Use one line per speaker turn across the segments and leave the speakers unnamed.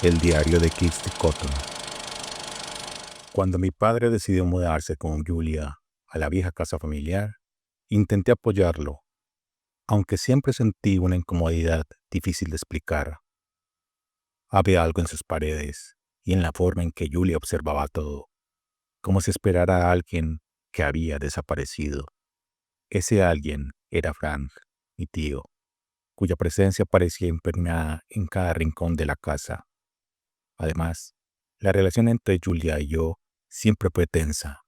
El diario de Kirsty Cotton. Cuando mi padre decidió mudarse con Julia a la vieja casa familiar, intenté apoyarlo, aunque siempre sentí una incomodidad difícil de explicar. Había algo en sus paredes y en la forma en que Julia observaba todo, como si esperara a alguien que había desaparecido. Ese alguien era Frank, mi tío, cuya presencia parecía impermeada en cada rincón de la casa. Además, la relación entre Julia y yo siempre fue tensa.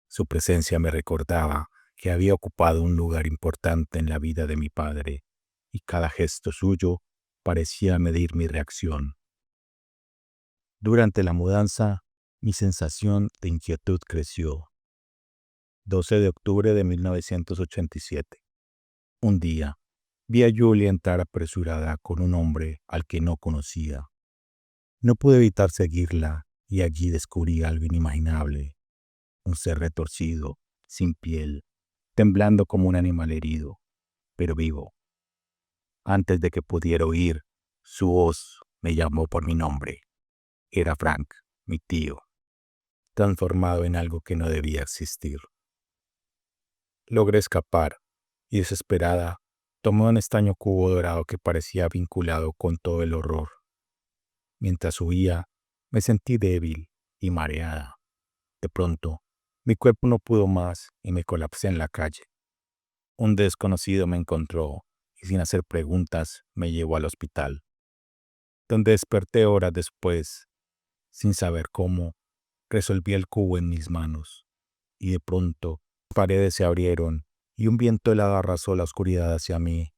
Su presencia me recordaba que había ocupado un lugar importante en la vida de mi padre, y cada gesto suyo parecía medir mi reacción. Durante la mudanza, mi sensación de inquietud creció. 12 de octubre de 1987. Un día, vi a Julia entrar apresurada con un hombre al que no conocía. No pude evitar seguirla y allí descubrí algo inimaginable. Un ser retorcido, sin piel, temblando como un animal herido, pero vivo. Antes de que pudiera oír, su voz me llamó por mi nombre. Era Frank, mi tío, transformado en algo que no debía existir. Logré escapar y, desesperada, tomé un extraño cubo dorado que parecía vinculado con todo el horror. Mientras huía, me sentí débil y mareada. De pronto, mi cuerpo no pudo más y me colapsé en la calle. Un desconocido me encontró y, sin hacer preguntas, me llevó al hospital, donde desperté horas después. Sin saber cómo, resolví el cubo en mis manos, y de pronto las paredes se abrieron y un viento helado arrasó la oscuridad hacia mí.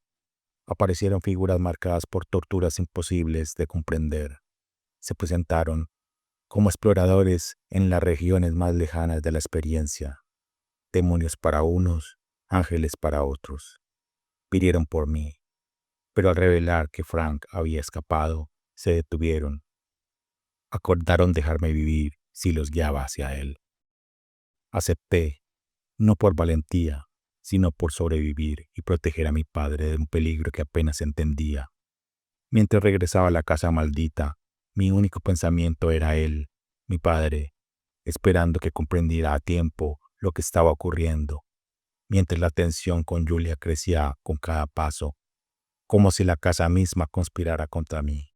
Aparecieron figuras marcadas por torturas imposibles de comprender. Se presentaron como exploradores en las regiones más lejanas de la experiencia. Demonios para unos, ángeles para otros. Pidieron por mí, pero al revelar que Frank había escapado, se detuvieron. Acordaron dejarme vivir si los guiaba hacia él. Acepté, no por valentía, sino por sobrevivir y proteger a mi padre de un peligro que apenas entendía. Mientras regresaba a la casa maldita, mi único pensamiento era él, mi padre, esperando que comprendiera a tiempo lo que estaba ocurriendo, mientras la tensión con Julia crecía con cada paso, como si la casa misma conspirara contra mí.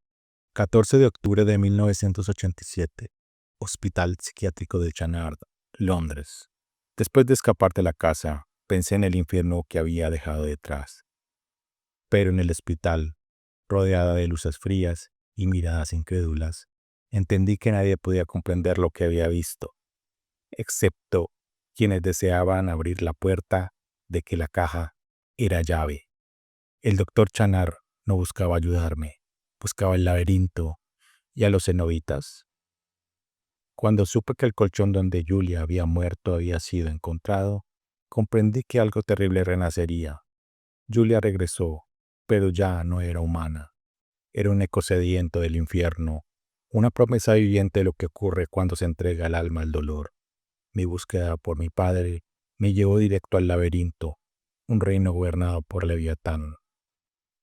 14 de octubre de 1987. Hospital Psiquiátrico de Chanard, Londres. Después de escapar de la casa, pensé en el infierno que había dejado detrás. Pero en el hospital, rodeada de luces frías y miradas incrédulas, entendí que nadie podía comprender lo que había visto, excepto quienes deseaban abrir la puerta de que la caja era llave. El doctor Chanard no buscaba ayudarme, buscaba el laberinto y a los cenobitas. Cuando supe que el colchón donde Julia había muerto había sido encontrado, comprendí que algo terrible renacería. Julia regresó, pero ya no era humana. Era un eco sediento del infierno, una promesa viviente de lo que ocurre cuando se entrega el alma al dolor. Mi búsqueda por mi padre me llevó directo al laberinto, un reino gobernado por Leviatán,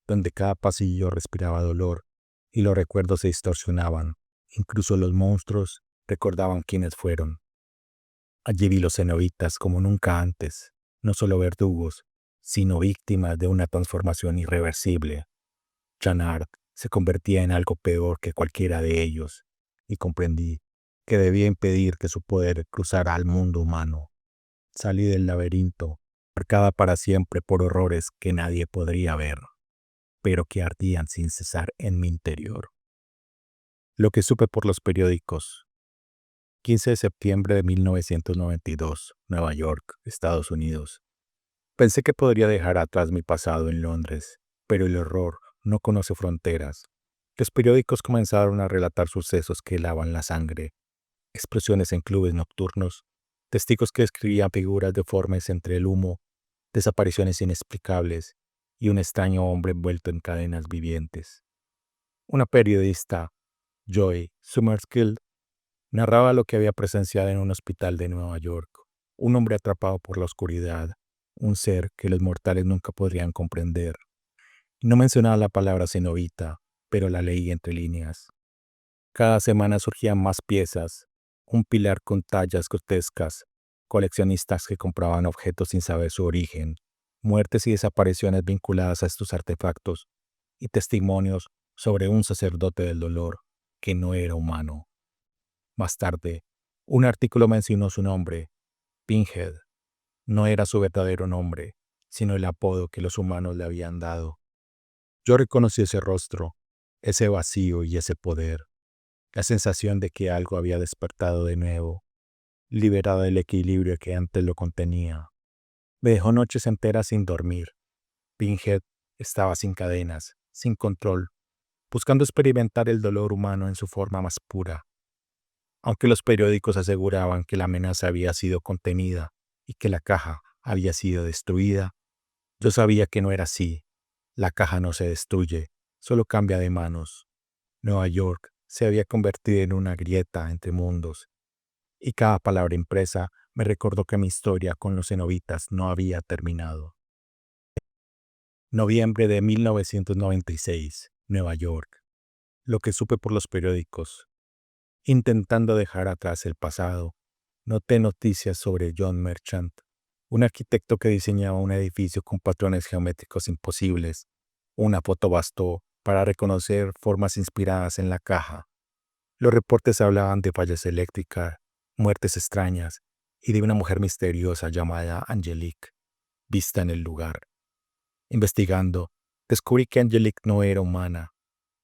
donde cada pasillo respiraba dolor y los recuerdos se distorsionaban. Incluso los monstruos recordaban quiénes fueron. Allí vi los cenobitas como nunca antes, no solo verdugos, sino víctimas de una transformación irreversible. Chanard se convertía en algo peor que cualquiera de ellos, y comprendí que debía impedir que su poder cruzara al mundo humano. Salí del laberinto, marcada para siempre por horrores que nadie podría ver, pero que ardían sin cesar en mi interior. Lo que supe por los periódicos. 15 de septiembre de 1992, Nueva York, Estados Unidos. Pensé que podría dejar atrás mi pasado en Londres, pero el horror no conoce fronteras. Los periódicos comenzaron a relatar sucesos que helaban la sangre, explosiones en clubes nocturnos, testigos que describían figuras deformes entre el humo, desapariciones inexplicables y un extraño hombre envuelto en cadenas vivientes. Una periodista, Joy Summerskill, narraba lo que había presenciado en un hospital de Nueva York. Un hombre atrapado por la oscuridad, un ser que los mortales nunca podrían comprender. No mencionaba la palabra cenobita, pero la leí entre líneas. Cada semana surgían más piezas, un pilar con tallas grotescas, coleccionistas que compraban objetos sin saber su origen, muertes y desapariciones vinculadas a estos artefactos, y testimonios sobre un sacerdote del dolor que no era humano. Más tarde, un artículo mencionó su nombre, Pinhead. No era su verdadero nombre, sino el apodo que los humanos le habían dado. Yo reconocí ese rostro, ese vacío y ese poder, la sensación de que algo había despertado de nuevo, liberado del equilibrio que antes lo contenía. Me dejó noches enteras sin dormir. Pinhead estaba sin cadenas, sin control, buscando experimentar el dolor humano en su forma más pura. Aunque los periódicos aseguraban que la amenaza había sido contenida y que la caja había sido destruida, yo sabía que no era así. La caja no se destruye, solo cambia de manos. Nueva York se había convertido en una grieta entre mundos, y cada palabra impresa me recordó que mi historia con los cenobitas no había terminado. Noviembre de 1996, Nueva York. Lo que supe por los periódicos. Intentando dejar atrás el pasado, noté noticias sobre John Merchant, un arquitecto que diseñaba un edificio con patrones geométricos imposibles. Una foto bastó para reconocer formas inspiradas en la caja. Los reportes hablaban de fallas eléctricas, muertes extrañas y de una mujer misteriosa llamada Angelique, vista en el lugar. Investigando, descubrí que Angelique no era humana.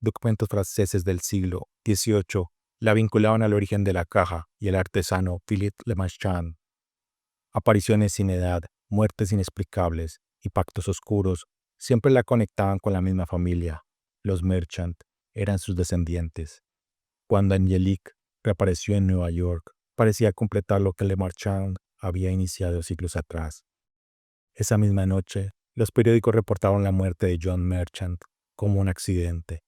Documentos franceses del siglo XVIII la vinculaban al origen de la caja y al artesano Philippe Lemarchand. Apariciones sin edad, muertes inexplicables y pactos oscuros siempre la conectaban con la misma familia. Los Merchant eran sus descendientes. Cuando Angelique reapareció en Nueva York, parecía completar lo que Lemarchand había iniciado siglos atrás. Esa misma noche, los periódicos reportaron la muerte de John Merchant como un accidente,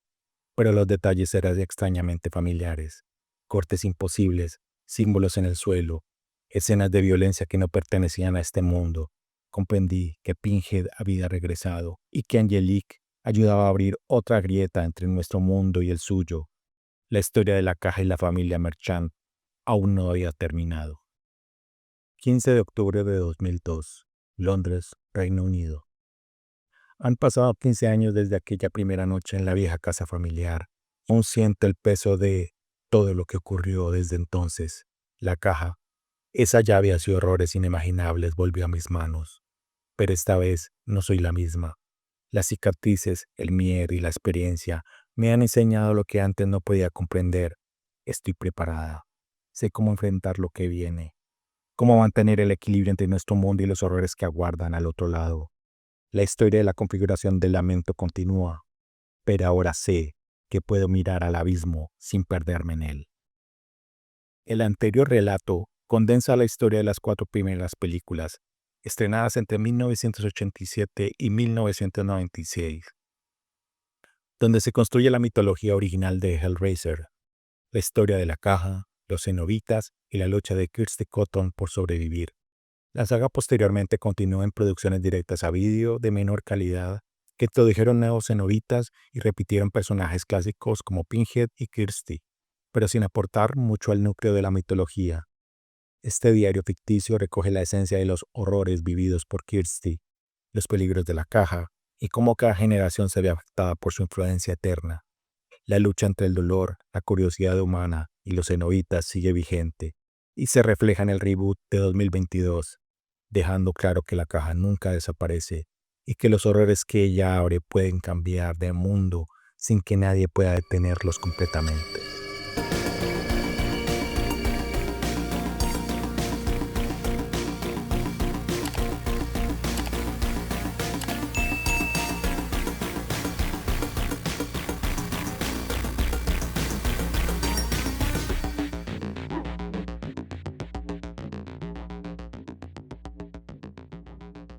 pero los detalles eran extrañamente familiares. Cortes imposibles, símbolos en el suelo, escenas de violencia que no pertenecían a este mundo. Comprendí que Pinhead había regresado y que Angelique ayudaba a abrir otra grieta entre nuestro mundo y el suyo. La historia de la caja y la familia Merchant aún no había terminado. 15 de octubre de 2002, Londres, Reino Unido. Han pasado 15 años desde aquella primera noche en la vieja casa familiar. Aún siento el peso de todo lo que ocurrió desde entonces. La caja, esa llave hacia horrores inimaginables, volvió a mis manos. Pero esta vez no soy la misma. Las cicatrices, el miedo y la experiencia me han enseñado lo que antes no podía comprender. Estoy preparada. Sé cómo enfrentar lo que viene. Cómo mantener el equilibrio entre nuestro mundo y los horrores que aguardan al otro lado. La historia de la configuración del lamento continúa, pero ahora sé que puedo mirar al abismo sin perderme en él. El anterior relato condensa la historia de las 4 primeras películas, estrenadas entre 1987 y 1996, donde se construye la mitología original de Hellraiser, la historia de la caja, los cenobitas y la lucha de Kirsty Cotton por sobrevivir. La saga posteriormente continuó en producciones directas a vídeo de menor calidad que introdujeron nuevos cenobitas y repitieron personajes clásicos como Pinhead y Kirsty, pero sin aportar mucho al núcleo de la mitología. Este diario ficticio recoge la esencia de los horrores vividos por Kirsty, los peligros de la caja y cómo cada generación se ve afectada por su influencia eterna. La lucha entre el dolor, la curiosidad humana y los cenobitas sigue vigente y se refleja en el reboot de 2022, dejando claro que la caja nunca desaparece y que los horrores que ella abre pueden cambiar de mundo sin que nadie pueda detenerlos completamente.